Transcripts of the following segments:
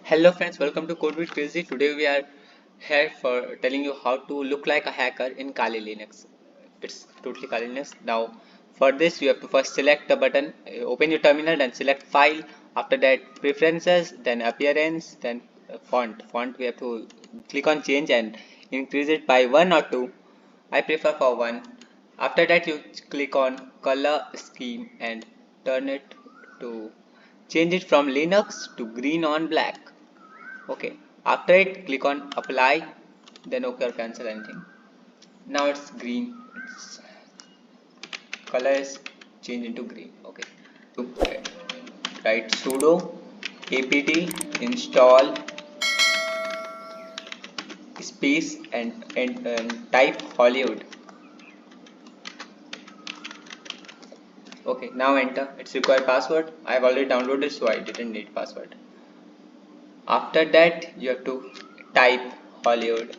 Hello friends, welcome to Code with Crazy. Today we are here for telling you how to look like a hacker in Kali Linux. It's totally Kali Linux. Now for this you have to first select the button, open your terminal, then select file. After that preferences, then appearance, then font. Font we have to click on change and increase it by 1 or 2. I prefer for 1. After that you click on color scheme and turn it to change it from Linux to green on black. Okay, after it click on apply, then okay or cancel anything. Now it's green, its color is changed into green. Okay, write sudo apt install space and type Hollywood. Okay, now enter. It's required password. I have already downloaded, so I didn't need password. After that you have to type Hollywood.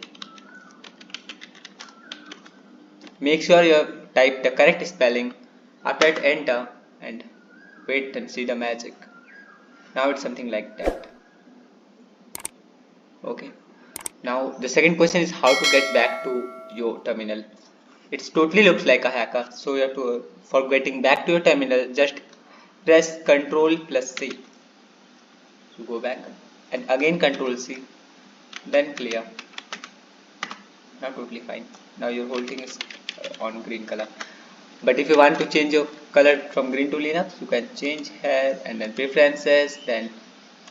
Make sure you have typed the correct spelling. After that enter and wait and see the magic. Now it's something like that. Okay. Now the second question is how to get back to your terminal. It totally looks like a hacker. So you have to, for getting back to your terminal, just press Ctrl plus C to go back and again Ctrl C, then clear. Now totally fine. Now your whole thing is on green color. But if you want to change your color from green to Linux, you can change here and then preferences, then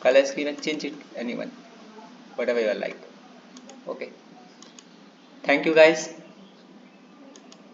color scheme and change it anyone, whatever you like. Okay. Thank you guys.